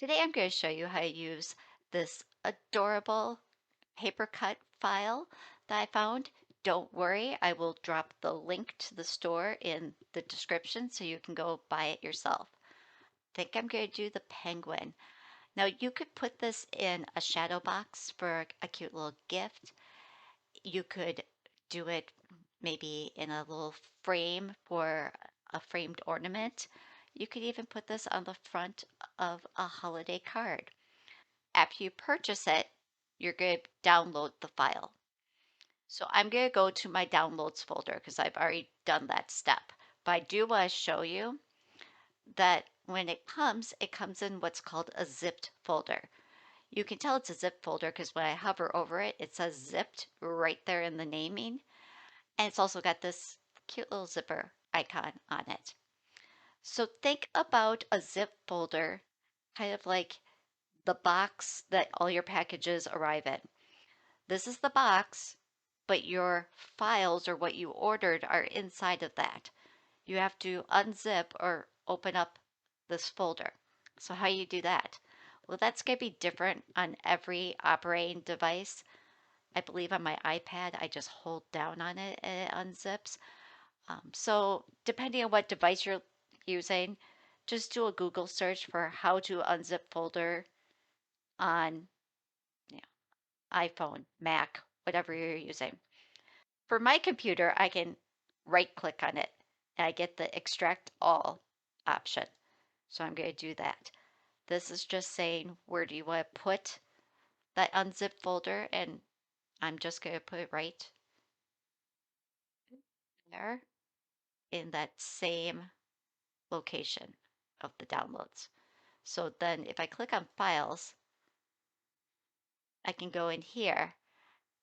Today I'm going to show you how to use this adorable paper cut file that I found. Don't worry, I will drop the link to the store in the description so you can go buy it yourself. I think I'm going to do the penguin. Now you could put this in a shadow box for a cute little gift. You could do it maybe in a little frame for a framed ornament. You could even put this on the front of a holiday card. After you purchase it, you're going to download the file. So I'm going to go to my downloads folder because I've already done that step. But I do want to show you that when it comes in what's called a zipped folder. You can tell it's a zip folder because when I hover over it, it says zipped right there in the naming. And it's also got this cute little zipper icon on it. So think about a zip folder kind of like the box that all your packages arrive in. This is the box, but your files or what you ordered are inside of that. You have to unzip or open up this folder. So how you do that? Well, that's going to be different on every operating device. I believe on my iPad, I just hold down on it and it unzips. So depending on what device you're using, just do a Google search for how to unzip folder on iPhone, Mac, whatever you're using. For my computer, I can right click on it and I get the extract all option. So I'm going to do that. This is just saying where do you want to put that unzip folder, and I'm just going to put it right there in that same location of the downloads. So then if I click on files, I can go in here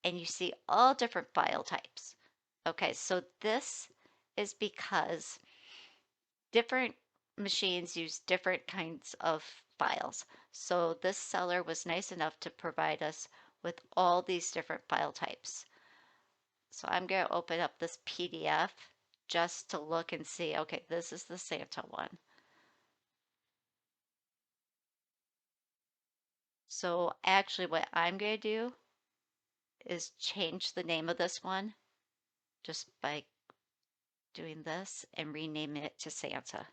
and you see all different file types. Okay, so this is because different machines use different kinds of files. So this seller was nice enough to provide us with all these different file types. So I'm going to open up this PDF just to look and see, okay, this is the Santa one. So actually what I'm going to do is change the name of this one just by doing this and rename it to Santa.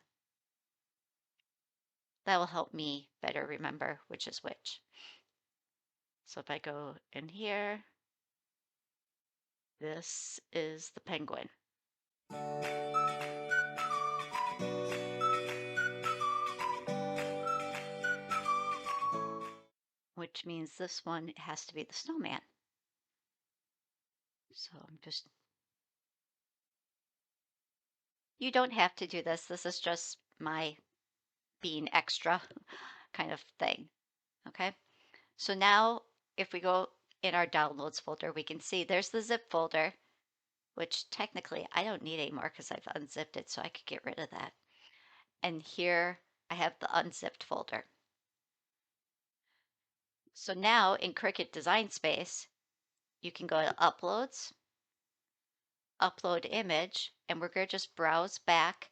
That will help me better remember which is which. So if I go in here, this is the penguin. Which means this one has to be the snowman. So I'm just, you don't have to do this. This is just my being extra kind of thing. Okay. So now if we go in our downloads folder, we can see there's the zip folder, which technically I don't need anymore because I've unzipped it, so I could get rid of that. And here I have the unzipped folder. So now in Cricut Design Space, you can go to Uploads, Upload Image, and we're going to just browse back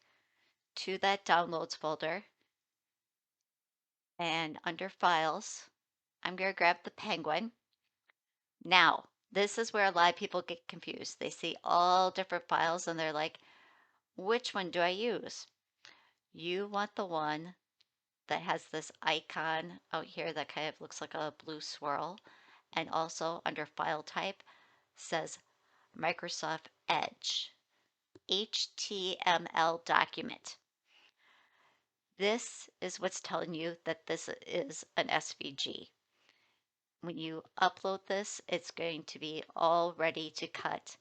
to that Downloads folder. And under Files, I'm going to grab the penguin. Now, this is where a lot of people get confused. They see all different files and they're like, which one do I use? You want the one that has this icon out here that kind of looks like a blue swirl, and also under file type says Microsoft Edge, HTML document. This is what's telling you that this is an SVG. When you upload this, it's going to be all ready to cut.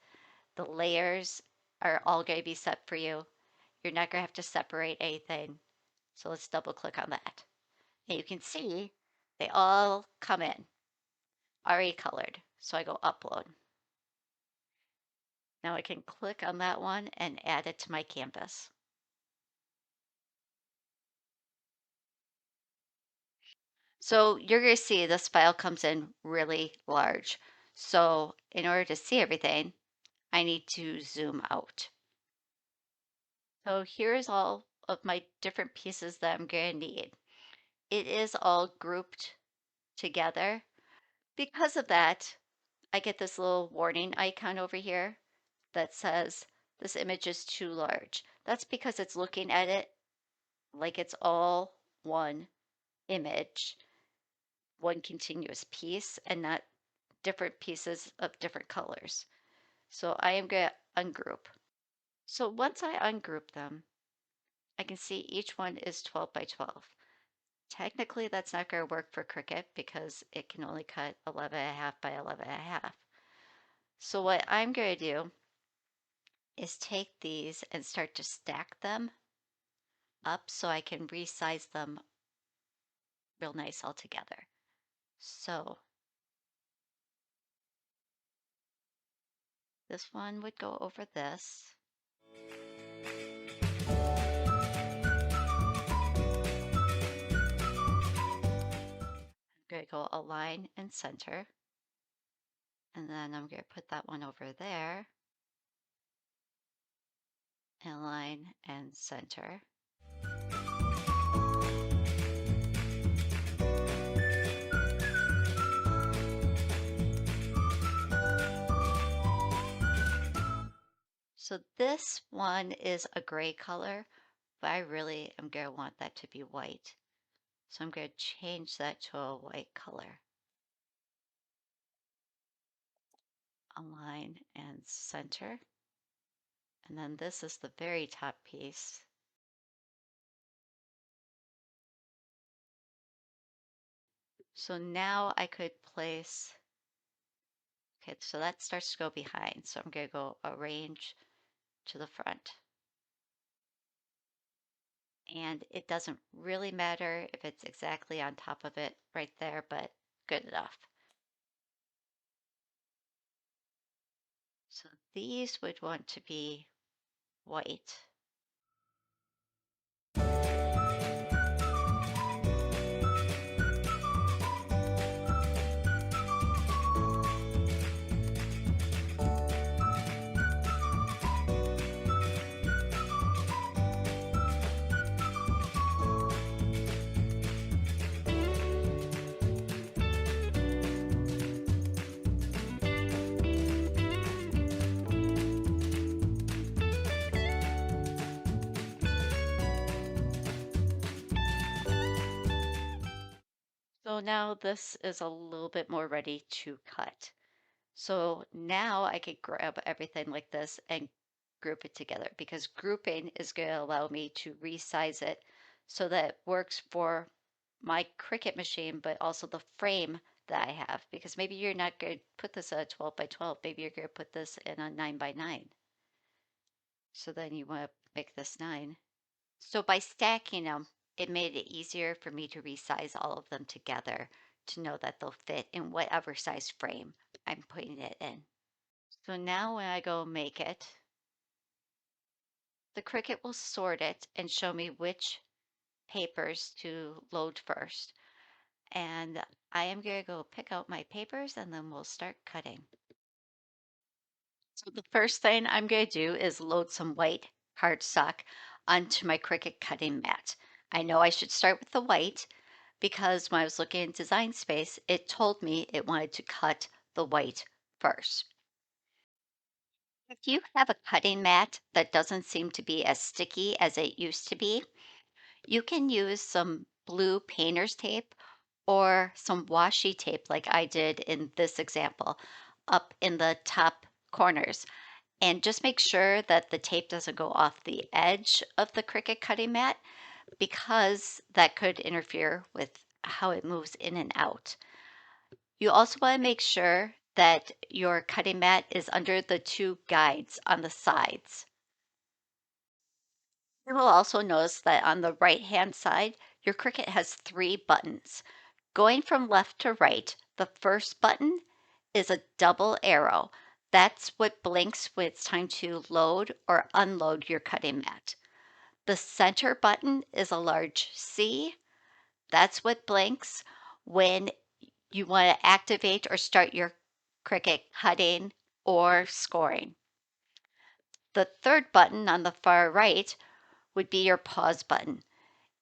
The layers are all going to be set for you. You're not going to have to separate anything. So let's double click on that. And you can see they all come in already colored. So I go upload. Now I can click on that one and add it to my canvas. So you're going to see this file comes in really large. So in order to see everything, I need to zoom out. So here's all of my different pieces that I'm going to need. it is all grouped together. Because of that, I get this little warning icon over here that says this image is too large. That's because it's looking at it like it's all one image, one continuous piece, and not different pieces of different colors. So I am going to ungroup. So once I ungroup them, I can see each one is 12 by 12. Technically, that's not going to work for Cricut because it can only cut 11 and a half by 11 and a half. So what I'm going to do is take these and start to stack them up so I can resize them real nice all together. So this one would go over this. I'm going to go align and center. And then I'm going to put that one over there. Align and center. So this one is a gray color, but I really am going to want that to be white. So I'm going to change that to a white color. Align and center. And then this is the very top piece. So now I could place, okay, so that starts to go behind. So I'm going to go arrange to the front. And it doesn't really matter if it's exactly on top of it right there, but good enough. So these would want to be white. So now this is a little bit more ready to cut. So now I could grab everything like this and group it together because grouping is going to allow me to resize it so that it works for my Cricut machine, but also the frame that I have. Because maybe you're not going to put this at a 12 by 12, maybe you're going to put this in a 9 by 9. So then you want to make this 9. So by stacking them, it made it easier for me to resize all of them together to know that they'll fit in whatever size frame I'm putting it in. So now when I go make it, the Cricut will sort it and show me which papers to load first. And I am going to go pick out my papers and then we'll start cutting. So the first thing I'm going to do is load some white cardstock onto my Cricut cutting mat. I know I should start with the white because when I was looking at Design Space, it told me it wanted to cut the white first. If you have a cutting mat that doesn't seem to be as sticky as it used to be, you can use some blue painter's tape or some washi tape like I did in this example up in the top corners. And just make sure that the tape doesn't go off the edge of the Cricut cutting mat because that could interfere with how it moves in and out. You also want to make sure that your cutting mat is under the two guides on the sides. You will also notice that on the right-hand side, your Cricut has 3 buttons. Going from left to right, the first button is a double arrow. That's what blinks when it's time to load or unload your cutting mat. The center button is a large C. That's what blinks when you want to activate or start your Cricut cutting or scoring. The third button on the far right would be your pause button.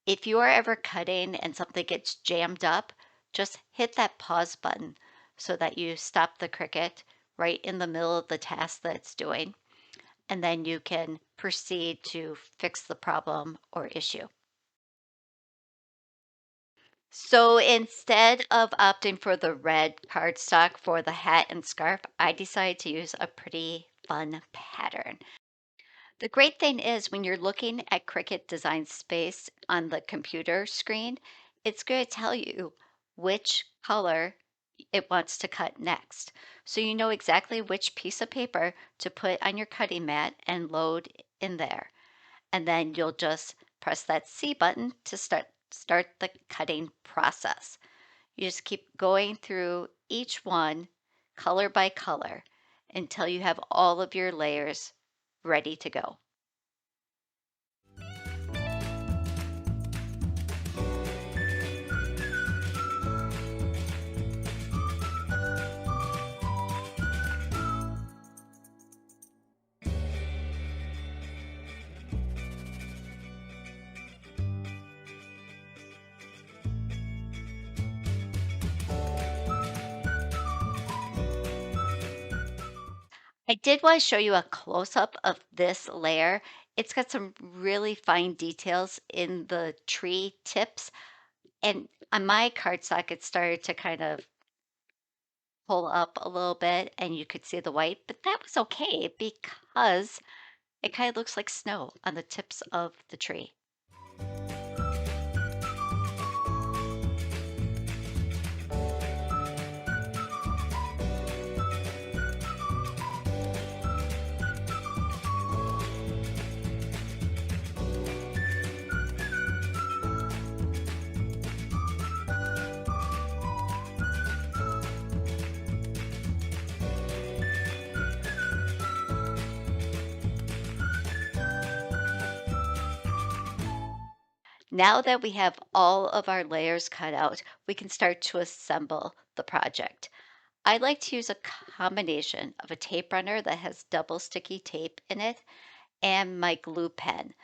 If you are ever cutting and something gets jammed up, just hit that pause button so that you stop the Cricut right in the middle of the task that it's doing, and then you can proceed to fix the problem or issue. So instead of opting for the red cardstock for the hat and scarf, I decided to use a pretty fun pattern. The great thing is when you're looking at Cricut Design Space on the computer screen, it's going to tell you which color it wants to cut next. So you know exactly which piece of paper to put on your cutting mat and load in there. And then you'll just press that C button to start the cutting process. You just keep going through each one color by color until you have all of your layers ready to go. I did want to show you a close-up of this layer. It's got some really fine details in the tree tips. And on my cardstock, it started to kind of pull up a little bit and you could see the white, but that was okay because it kind of looks like snow on the tips of the tree. Now that we have all of our layers cut out, we can start to assemble the project. I like to use a combination of a tape runner that has double sticky tape in it and my glue pen.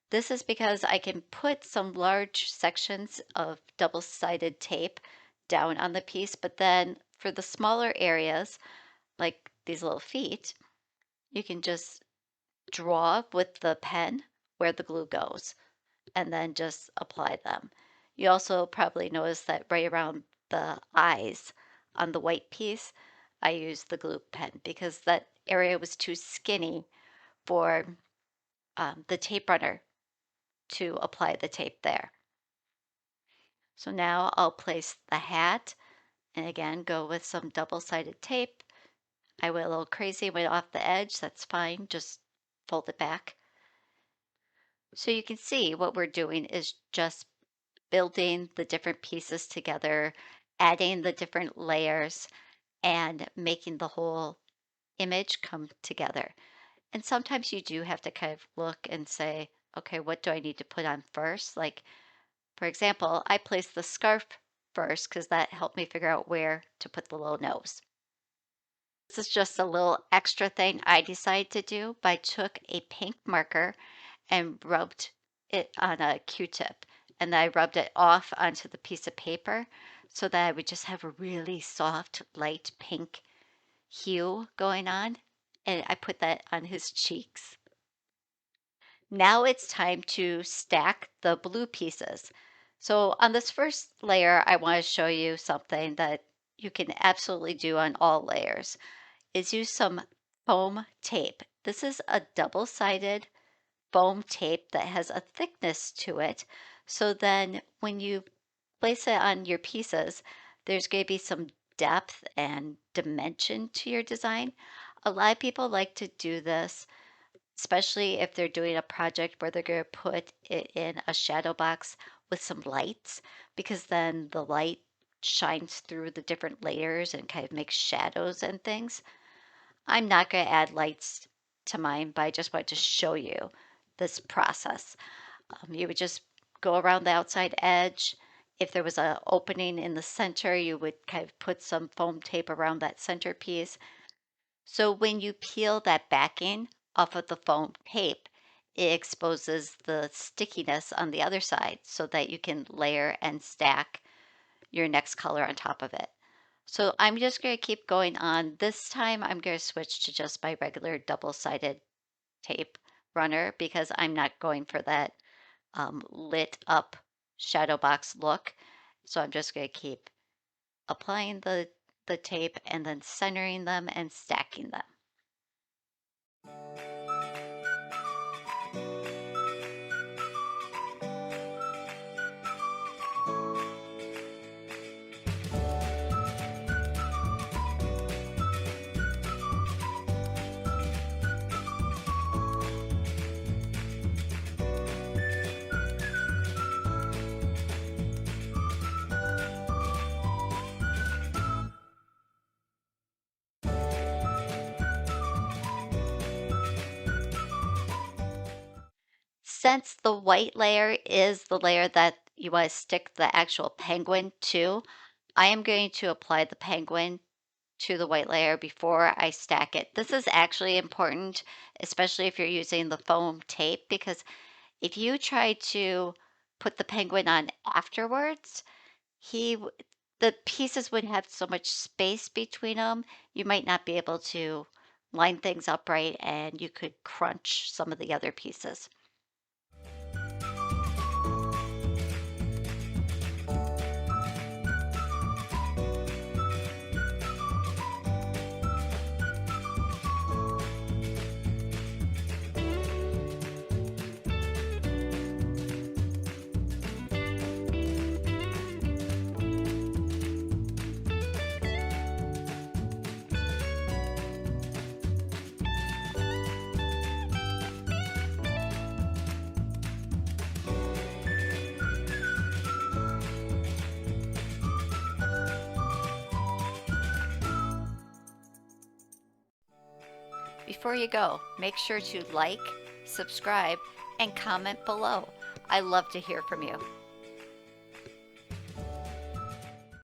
This is because I can put some large sections of double-sided tape down on the piece, but then for the smaller areas, like these little feet, you can just draw with the pen where the glue goes and then just apply them. You also probably notice that right around the eyes on the white piece, I used the glue pen because that area was too skinny for the tape runner to apply the tape there. So now I'll place the hat and again go with some double-sided tape. I went a little crazy, went off the edge, that's fine, just fold it back. So you can see what we're doing is just building the different pieces together, adding the different layers, and making the whole image come together. And sometimes you do have to kind of look and say, okay, what do I need to put on first? Like, for example, I placed the scarf first because that helped me figure out where to put the little nose. This is just a little extra thing I decided to do, but I took a pink marker and rubbed it on a Q-tip. And I rubbed it off onto the piece of paper so that I would just have a really soft, light pink hue going on. And I put that on his cheeks. Now it's time to stack the blue pieces. So on this first layer, I want to show you something that you can absolutely do on all layers, is use some foam tape. This is a double-sided foam tape that has a thickness to it. So then when you place it on your pieces, there's going to be some depth and dimension to your design. A lot of people like to do this, especially if they're doing a project where they're going to put it in a shadow box with some lights, because then the light shines through the different layers and kind of makes shadows and things. I'm not going to add lights to mine, but I just want to show you this process. You would just go around the outside edge. If there was an opening in the center, you would kind of put some foam tape around that centerpiece. So when you peel that backing off of the foam tape, it exposes the stickiness on the other side so that you can layer and stack your next color on top of it. So I'm just going to keep going on. This time I'm going to switch to just my regular double-sided tape runner because I'm not going for that lit up shadow box look. So I'm just going to keep applying the tape and then centering them and stacking them. Since the white layer is the layer that you want to stick the actual penguin to, I am going to apply the penguin to the white layer before I stack it. This is actually important, especially if you're using the foam tape, because if you try to put the penguin on afterwards, the pieces would have so much space between them, you might not be able to line things up right and you could crunch some of the other pieces. Before you go, make sure to like, subscribe, and comment below. I love to hear from you.